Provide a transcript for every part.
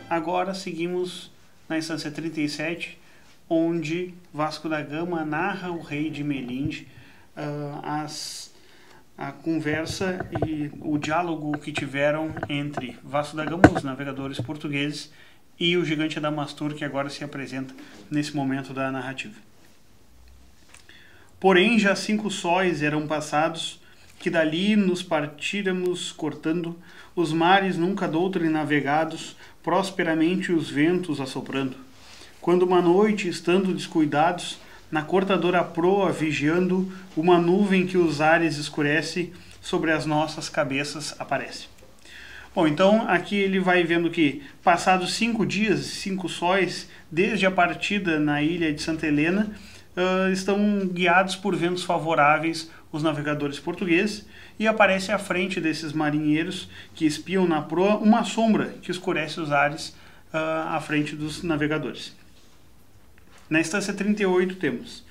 agora seguimos na instância 37, onde Vasco da Gama narra o rei de Melinde, a conversa e o diálogo que tiveram entre Vasco da Gama, os navegadores portugueses, e o gigante Adamastor, que agora se apresenta nesse momento da narrativa. Porém, já 5 sóis eram passados, que dali nos partíramos cortando, os mares nunca doutrem navegados, prosperamente os ventos assoprando. Quando uma noite, estando descuidados, na cortadora proa vigiando, uma nuvem que os ares escurece, sobre as nossas cabeças aparece. Bom, então aqui ele vai vendo que, passados 5 dias, 5 sóis, desde a partida na ilha de Santa Helena, estão guiados por ventos favoráveis os navegadores portugueses, e aparece à frente desses marinheiros que espiam na proa uma sombra que escurece os ares à frente dos navegadores. Na instância 38 temos: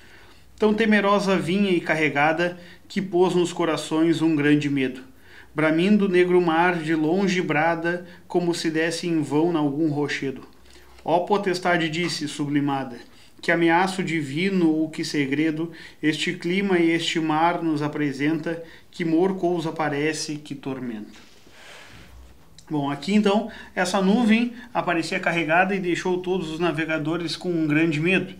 tão temerosa vinha e carregada, que pôs nos corações um grande medo. Bramindo o negro mar de longe brada, como se desse em vão nalgum rochedo. Ó potestade, disse, sublimada, que ameaço divino ou que segredo este clima e este mar nos apresenta, que mor cousa parece, que tormenta. Bom, aqui então, essa nuvem aparecia carregada e deixou todos os navegadores com um grande medo,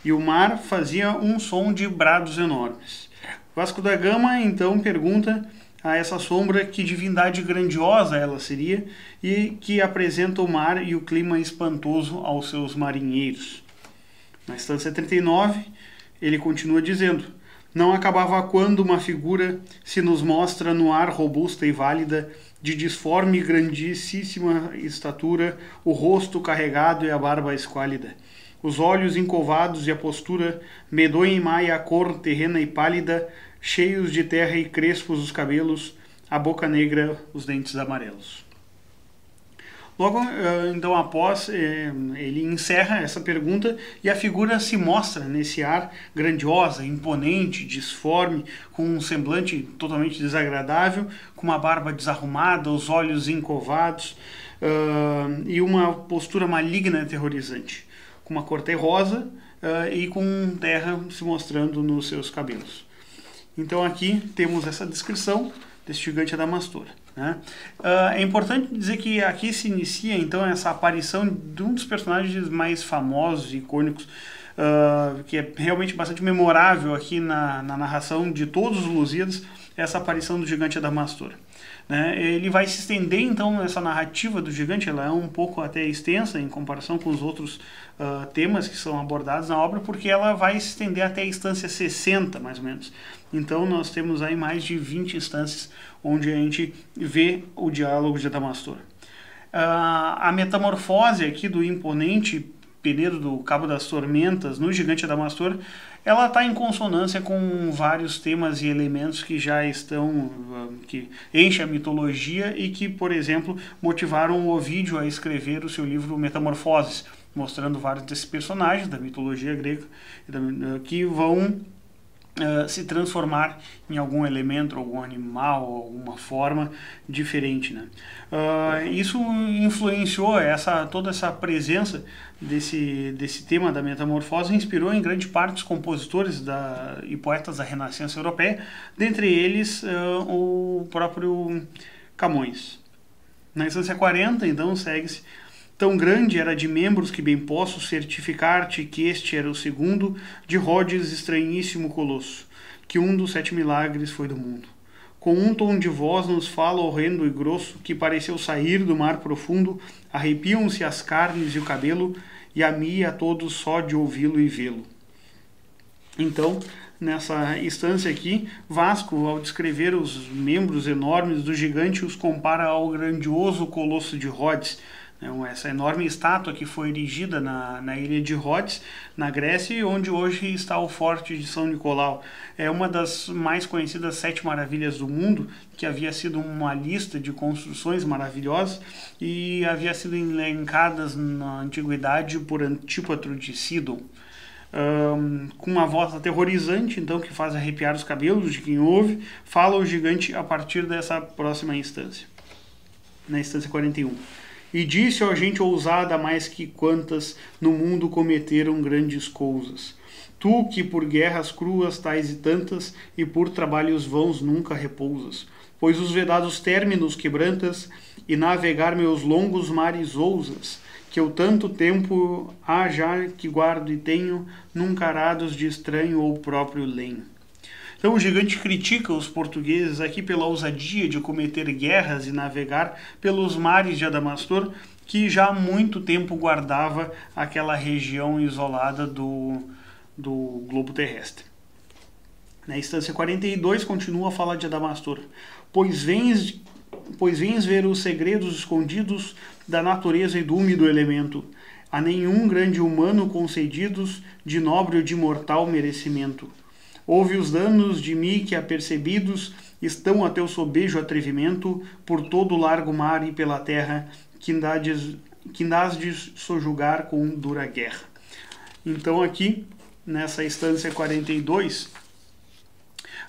e o mar fazia um som de brados enormes. Vasco da Gama então pergunta a essa sombra que divindade grandiosa ela seria, e que apresenta o mar e o clima espantoso aos seus marinheiros. Na instância 39, ele continua dizendo: não acabava quando uma figura se nos mostra no ar robusta e válida, de disforme e grandíssima estatura, o rosto carregado e a barba esquálida, os olhos encovados e a postura, medonha e maia a cor terrena e pálida, cheios de terra e crespos os cabelos, a boca negra, os dentes amarelos. Logo, então, após, ele encerra essa pergunta e a figura se mostra nesse ar grandiosa, imponente, disforme, com um semblante totalmente desagradável, com uma barba desarrumada, os olhos encovados e uma postura maligna e aterrorizante, com uma cor terrosa e com terra se mostrando nos seus cabelos. Então aqui temos essa descrição desse gigante Adamastor. É importante dizer que aqui se inicia então essa aparição de um dos personagens mais famosos e icônicos, que é realmente bastante memorável aqui na narração de todos os Lusíadas, essa aparição do gigante Adamastor. Ele vai se estender então essa narrativa do gigante, ela é um pouco até extensa em comparação com os outros temas que são abordados na obra, porque ela vai se estender até a instância 60 mais ou menos. Então nós temos aí mais de 20 instâncias onde a gente vê o diálogo de Adamastor. A metamorfose aqui do imponente Penedo do Cabo das Tormentas no gigante Adamastor, ela está em consonância com vários temas e elementos que já estão, que enchem a mitologia e que, por exemplo, motivaram o Ovídio a escrever o seu livro Metamorfoses, mostrando vários desses personagens da mitologia grega que vão se transformar em algum elemento, algum animal, alguma forma diferente. Isso influenciou toda essa presença desse tema da metamorfose, inspirou em grande parte os compositores e poetas da Renascença Europeia, dentre eles o próprio Camões. Na instância 40, então, segue-se: tão grande era de membros que bem posso certificar-te que este era o segundo de Rhodes estranhíssimo colosso, que um dos 7 milagres foi do mundo. Com um tom de voz nos fala horrendo e grosso, que pareceu sair do mar profundo, arrepiam-se as carnes e o cabelo, e a mim a todos só de ouvi-lo e vê-lo. Então, nessa instância aqui, Vasco, ao descrever os membros enormes do gigante, os compara ao grandioso colosso de Rhodes, essa enorme estátua que foi erigida na ilha de Rhodes, na Grécia, onde hoje está o Forte de São Nicolau. É uma das mais conhecidas 7 maravilhas do mundo, que havia sido uma lista de construções maravilhosas e havia sido elencadas na antiguidade por Antípatro de Sidon. Com uma voz aterrorizante, então, que faz arrepiar os cabelos de quem ouve, fala o gigante a partir dessa próxima instância, na instância 41. E disse, ó gente ousada, mais que quantas no mundo cometeram grandes coisas. Tu que por guerras cruas tais e tantas, e por trabalhos vãos nunca repousas, pois os vedados términos quebrantas, e navegar meus longos mares ousas, que eu tanto tempo há já que guardo e tenho, nunca arados de estranho ou próprio lenho. Então o gigante critica os portugueses aqui pela ousadia de cometer guerras e navegar pelos mares de Adamastor, que já há muito tempo guardava aquela região isolada do globo terrestre. Na instância 42 continua a falar de Adamastor. Pois vens ver os segredos escondidos da natureza e do úmido elemento, a nenhum grande humano concedidos de nobre ou de mortal merecimento. Ouve os danos de mim que apercebidos estão a teu sobejo atrevimento por todo o largo mar e pela terra que dás de sojulgar com dura guerra. Então aqui, nessa instância 42,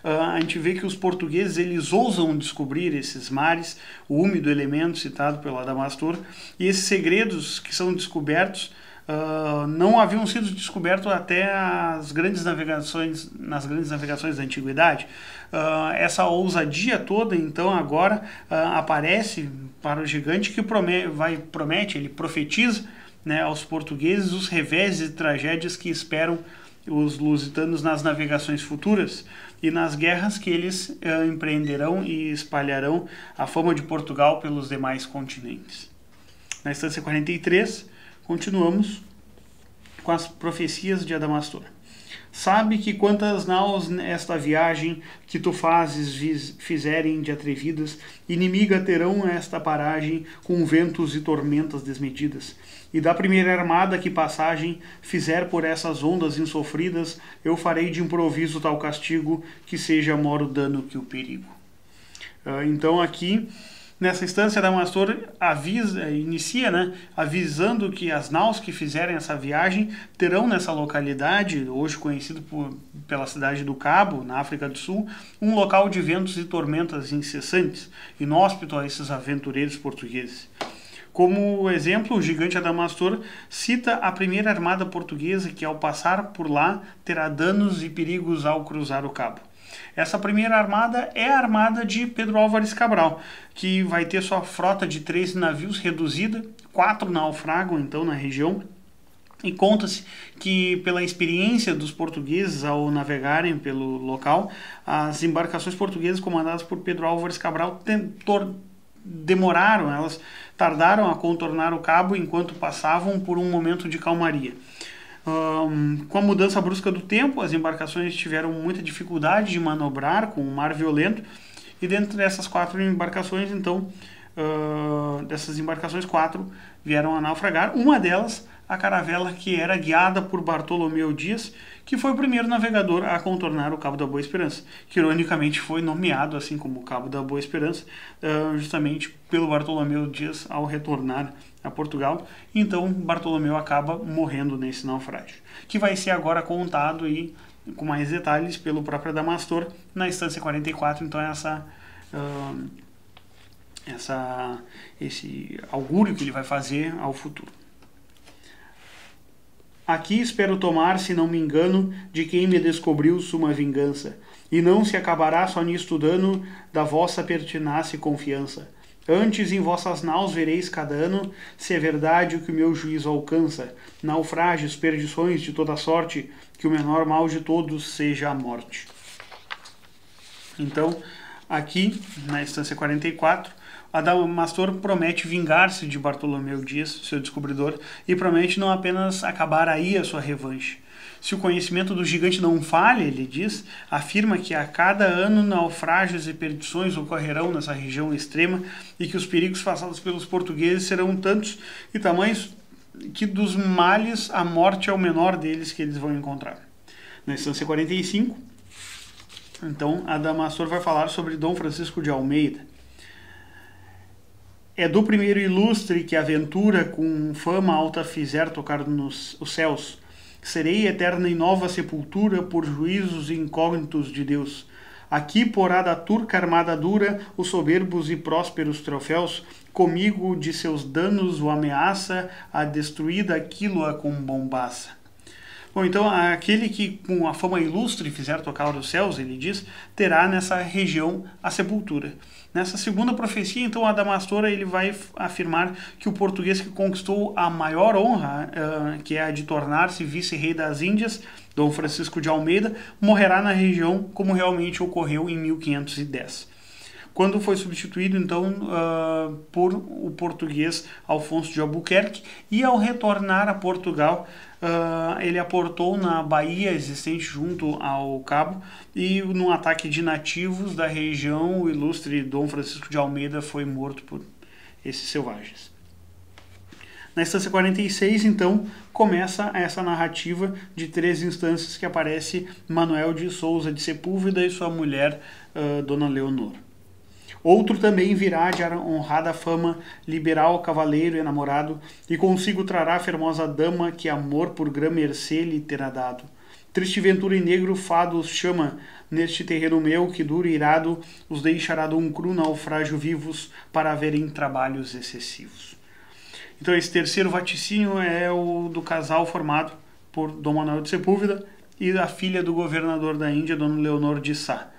a gente vê que os portugueses eles ousam descobrir esses mares, o úmido elemento citado pelo Adamastor, e esses segredos que são descobertos não haviam sido descobertos até nas grandes navegações da antiguidade. Essa ousadia toda, então, agora aparece para o gigante que ele profetiza, né, aos portugueses os reveses e tragédias que esperam os lusitanos nas navegações futuras e nas guerras que eles empreenderão e espalharão a fama de Portugal pelos demais continentes. Na instância 43, continuamos com as profecias de Adamastor. Sabe que quantas naus esta viagem que tu fazes fizerem de atrevidas, inimiga terão esta paragem com ventos e tormentas desmedidas. E da primeira armada que passagem fizer por essas ondas insofridas, eu farei de improviso tal castigo que seja maior o dano que o perigo. Então aqui, nessa instância, Adamastor inicia, né, avisando que as naus que fizerem essa viagem terão nessa localidade, hoje conhecido pela cidade do Cabo, na África do Sul, um local de ventos e tormentas incessantes, inóspito a esses aventureiros portugueses. Como exemplo, o gigante Adamastor cita a primeira armada portuguesa que, ao passar por lá, terá danos e perigos ao cruzar o cabo. Essa primeira armada é a armada de Pedro Álvares Cabral, que vai ter sua frota de 13 navios reduzida, 4 naufragam então na região, e conta-se que pela experiência dos portugueses ao navegarem pelo local, as embarcações portuguesas comandadas por Pedro Álvares Cabral elas tardaram a contornar o cabo enquanto passavam por um momento de calmaria. Com a mudança brusca do tempo, as embarcações tiveram muita dificuldade de manobrar com o mar violento, e dentro dessas 4 embarcações, então, dessas embarcações 4 vieram a naufragar. Uma delas, a caravela que era guiada por Bartolomeu Dias, que foi o primeiro navegador a contornar o Cabo da Boa Esperança, que ironicamente foi nomeado assim como o Cabo da Boa Esperança, justamente pelo Bartolomeu Dias ao retornar a Portugal. Então Bartolomeu acaba morrendo nesse naufrágio, que vai ser agora contado e com mais detalhes pelo próprio Adamastor na instância 44. Então esse augúrio que ele vai fazer ao futuro. Aqui espero tomar, se não me engano, de quem me descobriu suma vingança, e não se acabará só nisto dano da vossa pertinácia e confiança. Antes em vossas naus vereis cada ano, se é verdade o que o meu juízo alcança, naufrágios, perdições de toda sorte, que o menor mal de todos seja a morte. Então, aqui, na instância 44, Adamastor promete vingar-se de Bartolomeu Dias, seu descobridor, e promete não apenas acabar aí a sua revanche. Se o conhecimento do gigante não falha, ele diz, afirma que a cada ano naufrágios e perdições ocorrerão nessa região extrema e que os perigos passados pelos portugueses serão tantos e tamanhos que dos males a morte é o menor deles que eles vão encontrar. Na instância 45, então, Adamastor vai falar sobre Dom Francisco de Almeida. É do primeiro ilustre que a aventura com fama alta fizer tocar os céus. Serei eterna e nova sepultura por juízos incógnitos de Deus. Aqui porá da turca armada dura os soberbos e prósperos troféus, comigo de seus danos o ameaça, a destruída aquilo-a com bombaça. Bom, então aquele que com a fama ilustre fizer tocar os céus, ele diz, terá nessa região a sepultura. Nessa segunda profecia, então, Adamastor ele vai afirmar que o português que conquistou a maior honra, que é a de tornar-se vice-rei das Índias, Dom Francisco de Almeida, morrerá na região como realmente ocorreu em 1510. Quando foi substituído, então, por o português Alfonso de Albuquerque, e ao retornar a Portugal, ele aportou na baía existente junto ao Cabo, e num ataque de nativos da região, o ilustre Dom Francisco de Almeida foi morto por esses selvagens. Na instância 46, então, começa essa narrativa de 3 instâncias que aparece Manuel de Souza de Sepúlveda e sua mulher, Dona Leonor. Outro também virá de honrada fama, liberal, cavaleiro e namorado, e consigo trará a fermosa dama que amor por grã mercê lhe terá dado. Triste ventura e negro fado os chama, neste terreno meu que duro e irado os deixará de um cru naufrágio vivos para haverem trabalhos excessivos. Então esse terceiro vaticínio é o do casal formado por Dom Manuel de Sepúlveda e a filha do governador da Índia, Dona Leonor de Sá.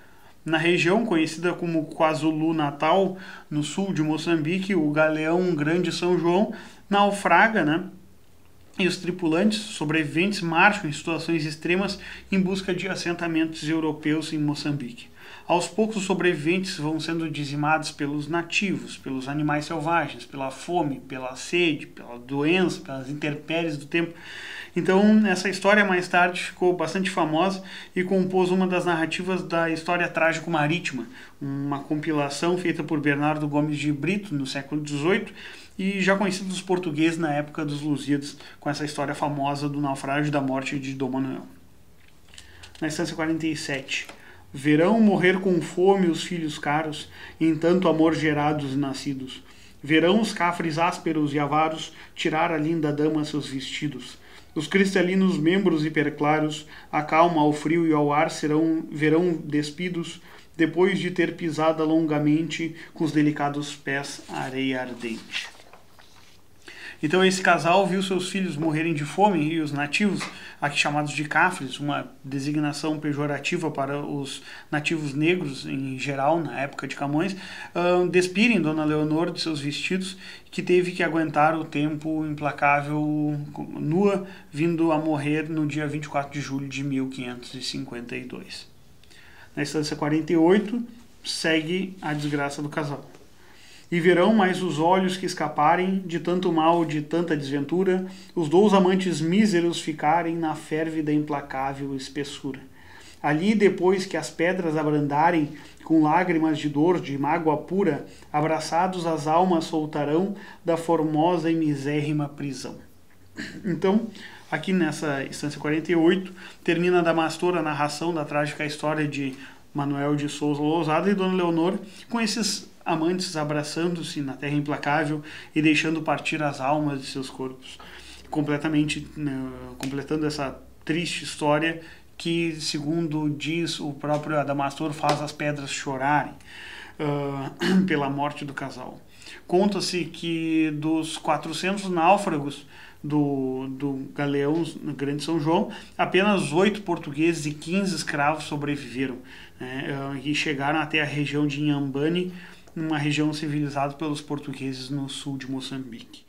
Na região conhecida como KwaZulu-Natal, no sul de Moçambique, o galeão Grande São João naufraga, né? E os tripulantes sobreviventes marcham em situações extremas em busca de assentamentos europeus em Moçambique. Aos poucos, os sobreviventes vão sendo dizimados pelos nativos, pelos animais selvagens, pela fome, pela sede, pela doença, pelas intempéries do tempo. Então, essa história mais tarde ficou bastante famosa e compôs uma das narrativas da história trágico-marítima, uma compilação feita por Bernardo Gomes de Brito no século XVIII e já conhecido dos portugueses na época dos Lusíadas, com essa história famosa do naufrágio e da morte de Dom Manuel. Na instância 47, verão morrer com fome os filhos caros, em tanto amor gerados e nascidos. Verão os cafres ásperos e avaros tirar a linda dama seus vestidos. Os cristalinos membros hiperclaros, a calma ao frio e ao ar verão despidos, depois de ter pisado longamente com os delicados pés a areia ardente. Então esse casal viu seus filhos morrerem de fome e os nativos, aqui chamados de cafres, uma designação pejorativa para os nativos negros em geral, na época de Camões, despirem Dona Leonor de seus vestidos, que teve que aguentar o tempo implacável nua, vindo a morrer no dia 24 de julho de 1552. Na instância 48, segue a desgraça do casal. E verão mais os olhos que escaparem de tanto mal, de tanta desventura, os 2 amantes míseros ficarem na férvida implacável espessura. Ali, depois que as pedras abrandarem, com lágrimas de dor, de mágoa pura, abraçados as almas soltarão da formosa e misérrima prisão. Então, aqui nessa instância 48, termina Adamastor a narração da trágica história de Manuel de Souza Lousada e Dona Leonor, com esses amantes abraçando-se na terra implacável e deixando partir as almas de seus corpos, completando essa triste história que, segundo diz o próprio Adamastor, faz as pedras chorarem pela morte do casal. Conta-se que dos 400 náufragos do galeão Grande São João, apenas 8 portugueses e 15 escravos sobreviveram, né, e chegaram até a região de Inhambane, uma região civilizada pelos portugueses no sul de Moçambique.